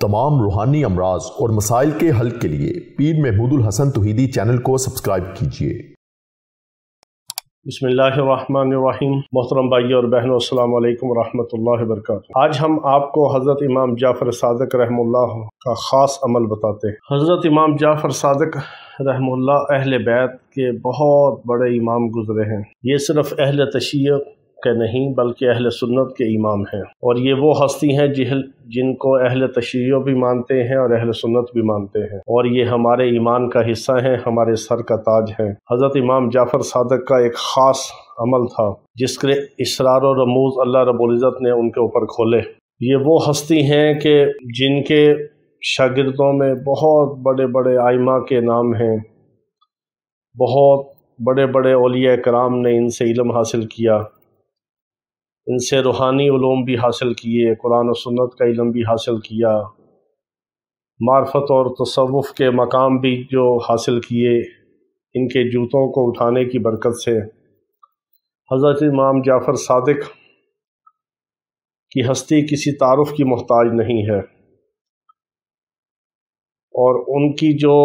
तमाम रूहानी अमराज और मसाइल के हल के लिए पीर महमूद उल हसन तौहीदी चैनल को सब्सक्राइब कीजिए। बिस्मिल्लाहिर्रहमानिर्रहीम। मोहतरम भाइयों और बहनों, अस्सलामु अलैकुम वरहमतुल्लाहि वबरकातुहू। आज हम आपको हज़रत इमाम जाफ़र सादिक़ रहमतुल्लाह का ख़ास अमल बताते हैं। हज़रत इमाम जाफ़र सादिक़ रहमतुल्लाह अहले बैत के बहुत बड़े इमाम गुज़रे हैं। ये सिर्फ़ अहले तशय्युअ के नहीं बल्कि अहले सुन्नत के इमाम हैं, और ये वो हस्ती हैं जिनको अहले तशय्युअ भी मानते हैं और अहले सुन्नत भी मानते हैं, और ये हमारे ईमान का हिस्सा हैं, हमारे सर का ताज हैं। हज़रत इमाम जाफ़र सादिक़ का एक ख़ास अमल था जिसके इसरार और रमूज़ अल्लाह रब्बुल इज़्ज़त ने उनके ऊपर खोले। ये वो हस्ती हैं कि जिनके शागिर्दों में बहुत बड़े बड़े आइमा के नाम हैं, बहुत बड़े बड़े औलिया कराम ने इनसे इल्म हासिल किया, इनसे रूहानी उलूम भी हासिल किए, कुरान और सुन्नत का इल्म भी हासिल किया, मार्फत और तसव्वुफ़ के मकाम भी जो हासिल किए इनके जूतों को उठाने की बरकत से। हज़रत इमाम जाफ़र सादिक़ की हस्ती किसी तारुफ़ की मोहताज नहीं है, और उनकी जो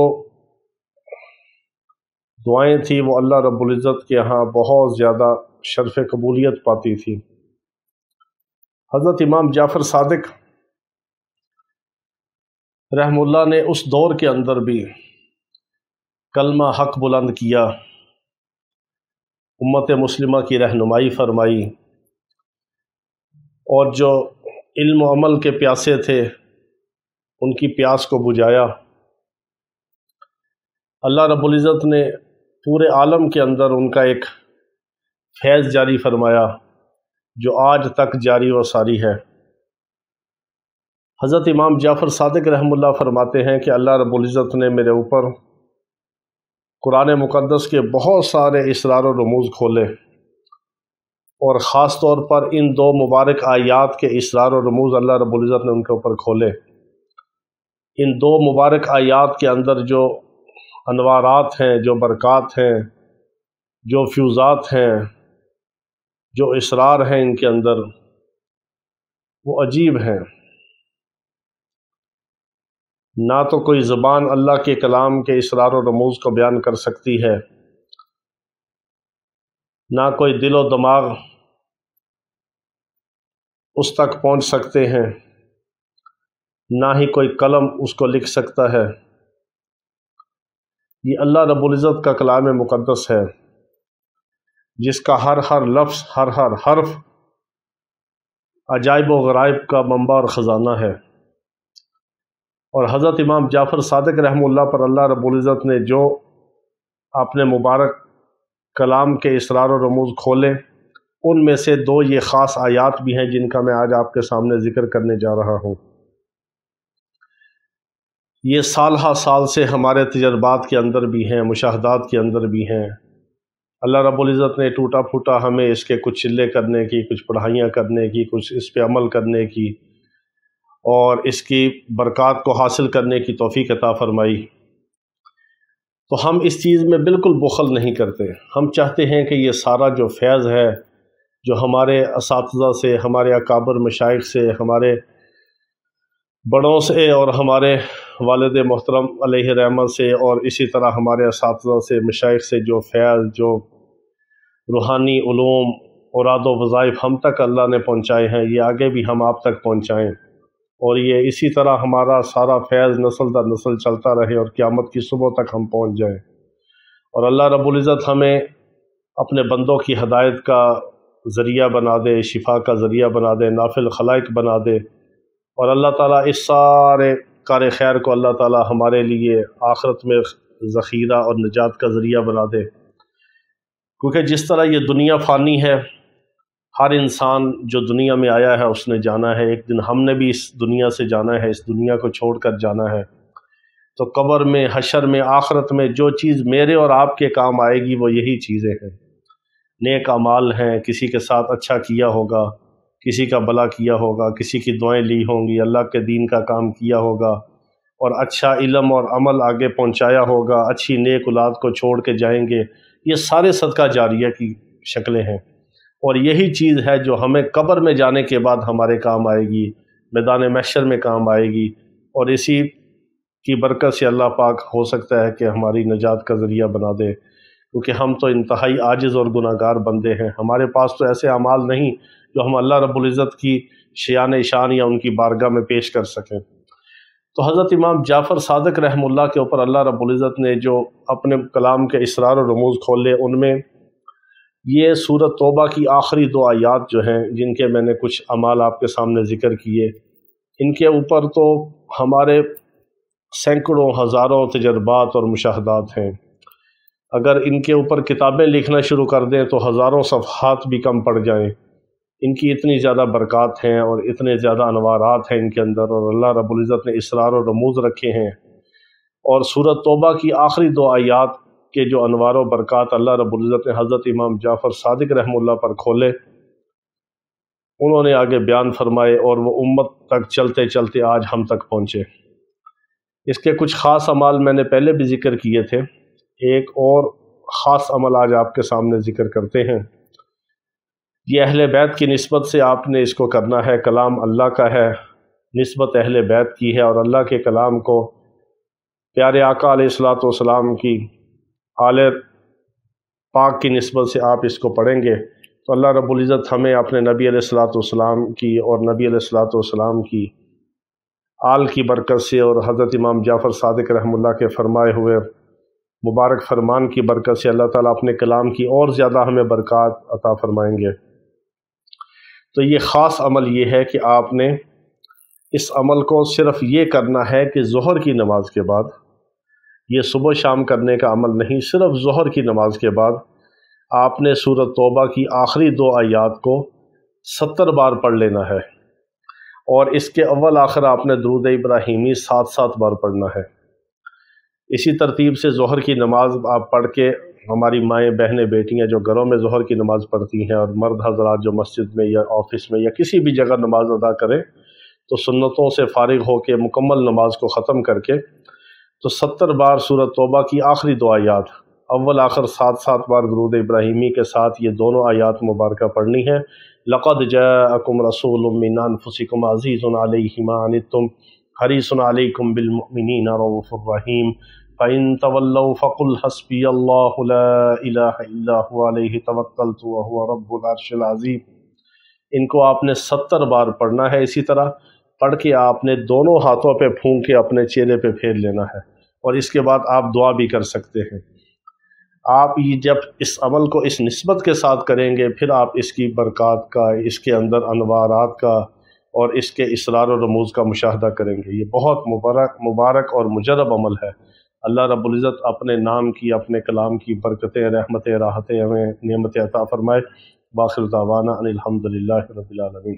दुआएं थी वो अल्लाह रब्बुल इज़्ज़त के यहाँ बहुत ज़्यादा शर्फ़ कबूलियत पाती थी। हज़रत इमाम जाफ़र सादिक़ रहमुल्लाह ने उस दौर के अंदर भी कलमा हक़ बुलंद किया, उम्मत मुस्लिमा की रहनुमाई फरमाई, और जो इल्म व अमल के प्यासे थे उनकी प्यास को बुझाया। अल्लाह रब्बुल इज़्ज़त ने पूरे आलम के अंदर उनका एक फैज़ जारी फरमाया जो आज तक जारी व सारी है। हज़रत इमाम जाफ़र सादिक़ रहमुल्लाह फरमाते हैं कि अल्लाह रब्बुल इज़्ज़त ने मेरे ऊपर कुरान मुक़द्दस के बहुत सारे इसरार और रमूज़ खोले, और ख़ास तौर पर इन दो मुबारक आयात के इसरार और रमूज़ अल्लाह रब्बुल इज़्ज़त ने उनके ऊपर खोले। इन दो मुबारक आयात के अंदर जो अनवारात हैं, जो बरक़ात हैं, जो फ्यूज़ात हैं, जो इसरार हैं इनके अंदर, वो अजीब हैं। ना तो कोई ज़बान अल्लाह के कलाम के इसरार और रमूज़ को बयान कर सकती है, ना कोई दिल व दिमाग उस तक पहुँच सकते हैं, ना ही कोई कलम उसको लिख सकता है। ये अल्लाह रब्बुल इज़्ज़त का कलाम मुक़द्दस है जिसका हर हर लफ्ज़, हर हर हर्फ अजाइब व गराइब का मंबा और ख़ज़ाना है। और हज़रत इमाम जाफ़र सादिक़ रहमुल्लाह पर अल्लाह रब्बुल इज़्ज़त ने जो अपने मुबारक कलाम के इसरार और रमूज़ खोले, उनमें से दो ये ख़ास आयात भी हैं जिनका मैं आज आपके सामने ज़िक्र करने जा रहा हूँ। ये साल हा साल से हमारे तजर्बात के अंदर भी हैं, मुशाहदात के अंदर भी हैं। अल्लाह रब्बुल इज़्ज़त ने टूटा फूटा हमें इसके कुछ चिल्ले करने की, कुछ पढ़ाइयाँ करने की, कुछ इस पे अमल करने की और इसकी बरक़ात को हासिल करने की तौफ़ीक़ अता फ़रमाई। तो हम इस चीज़ में बिल्कुल बुख़ल नहीं करते। हम चाहते हैं कि ये सारा जो फैज़ है, जो हमारे असातिज़ा से, हमारे अकाबर मशाइख़ से, हमारे बड़ों से और हमारे वालिद मोहतरम अलैहि रहमत से, और इसी तरह हमारे असातिज़ा से, मशाइख़ से जो फैज़, जो रूहानी उलूम, औराद व वज़ाइफ हम तक अल्लाह ने पहुँचाए हैं, ये आगे भी हम आप तक पहुँचाएँ, और ये इसी तरह हमारा सारा फैज़ नस्ल दर नस्ल चलता रहे और क़यामत की सुबह तक हम पहुँच जाएँ, और अल्लाह रब्बुल इज़्ज़त हमें अपने बंदों की हदायत का ज़रिया बना दे, शिफा का ज़रिया बना दे, नाफिल खलाइक बना दे, और अल्लाह ताला इस सारे कार खैर को अल्लाह ताला हमारे लिए आखिरत में ज़ख़ीरा और निजात का ज़रिया बना दे। क्योंकि जिस तरह ये दुनिया फ़ानी है, हर इंसान जो दुनिया में आया है उसने जाना है, एक दिन हमने भी इस दुनिया से जाना है, इस दुनिया को छोड़ कर जाना है। तो कब्र में, हशर में, आखिरत में जो चीज़ मेरे और आपके काम आएगी वो यही चीज़ें हैं। नेक अमाल हैं, किसी के साथ अच्छा किया होगा, किसी का भला किया होगा, किसी की दुआएं ली होंगी, अल्लाह के दीन का काम किया होगा, और अच्छा इल्म और अमल आगे पहुंचाया होगा, अच्छी नेक औलाद को छोड़ के जाएंगे। ये सारे सदका जारिया की शक्लें हैं, और यही चीज़ है जो हमें कब्र में जाने के बाद हमारे काम आएगी, मैदान महशर में काम आएगी, اور اسی کی برکت سے اللہ پاک ہو سکتا ہے کہ ہماری نجات کا ذریعہ بنا دے، کیونکہ ہم تو انتہائی عاجز اور گناہ گار بندے ہیں، ہمارے پاس تو ایسے اعمال نہیں جو ہم اللہ رب العزت کی شیان شان یا ان کی بارگاہ میں پیش کر سکیں۔ تو حضرت امام جعفر صادق رحمہ اللہ کے اوپر اللہ رب العزت نے جو اپنے کلام کے اسرار و رموز کھولے، ان میں یہ سورۃ توبہ کی آخری 2 آیات جو ہیں، جن کے میں نے کچھ اعمال آپ کے سامنے ذکر کیے، ان کے اوپر تو ہمارے سینکڑوں ہزاروں تجربات اور مشاہدات ہیں۔ اگر ان کے اوپر کتابیں لکھنا شروع کر دیں تو ہزاروں صفحات بھی کم پڑ جائیں، ان کی اتنی زیادہ برکات ہیں اور اتنے زیادہ انوارات ہیں ان کے اندر، اور اللہ رب العزت نے اسرار و رموز رکھے ہیں۔ اور سورۃ توبہ کی آخری 2 آیات کے جو انوار و برکات اللہ رب العزت نے حضرت امام جعفر صادق رحمہ اللہ پر کھولے، انہوں نے آگے بیان فرمائے، اور وہ امت تک چلتے چلتے آج ہم تک پہنچے۔ اس کے کچھ خاص اعمال میں نے پہلے بھی ذکر کیے تھے، ایک اور خاص عمل آج آپ کے سامنے ذکر کرتے ہیں۔ یہ اہل بیت کی نسبت سے آپ نے اس کو کرنا ہے، کلام اللہ کا ہے، نسبت اہل بیت کی ہے، اور اللہ کے کلام کو پیارے آقا علیہ الصلوۃ والسلام کی آل پاک کی نسبت سے آپ اس کو پڑھیں گے تو اللہ رب العزت ہمیں اپنے نبی علیہ الصلوۃ والسلام کی اور نبی علیہ الصلوۃ والسلام کی آل کی برکت سے اور حضرت امام جعفر صادق رحمہ اللہ کے فرمائے ہوئے مبارک فرمان کی برکت سے اللہ تعالیٰ اپنے کلام کی اور زیادہ ہمیں برکات عطا فرمائیں گے۔ تو یہ خاص عمل یہ ہے کہ آپ نے اس عمل کو صرف یہ کرنا ہے کہ ظہر کی نماز کے بعد، یہ صبح شام کرنے کا عمل نہیں، صرف ظہر کی نماز کے بعد آپ نے سورۃ توبہ کی آخری 2 آیات کو 70 بار پڑھ لینا ہے، اور اس کے اول آخر آپ نے درود ابراہیمی 7 بار پڑھنا ہے۔ اسی ترتیب سے ظہر کی نماز آپ پڑھ کے، ہماری مائیں بہنیں بیٹیاں جو گھروں میں ظہر کی نماز پڑھتی ہیں، اور مرد حضرات جو مسجد میں یا آفس میں یا کسی بھی جگہ نماز ادا کریں، تو سنتوں سے فارغ ہو کے مکمل نماز کو ختم کر کے تو 70 بار سورۃ توبہ کی آخری 2 آیات، اول آخر 7 بار درود ابراہیمی کے ساتھ یہ دونوں آیات مبارکہ پڑھنی ہے۔ لقد جاءکم رسول من انفسکم عزیز علیہ ما عنتم حریص علیکم بالمؤمنین رؤوف الرحیم فإن تولوا فقل حسبی اللہ لا الہ الا هو علیہ توکلت وهو رب العرش العظیم۔ ان کو آپ نے 70 بار پڑھنا ہے۔ اسی طرح پڑھ کے آپ نے دونوں ہاتھوں پہ پھونک کے اپنے چہرے پہ پھیر لینا ہے، اور اس کے بعد آپ دعا بھی کر سکتے ہیں۔ آپ یہ جب اس عمل کو اس نسبت کے ساتھ کریں گے، پھر آپ اس کی برکات کا، اس کے اندر انوارات کا اور اس کے اسرار و رموز کا مشاہدہ کریں گے۔ یہ بہت مبارک اور مجرب عمل ہے۔ اللہ رب العزت اپنے نام کی، اپنے کلام کی برکتیں، رحمتیں، راحتیں، ہمیں نعمتیں عطا فرمائے۔ باخر دعوانا ان الحمد للہ رب العالمین۔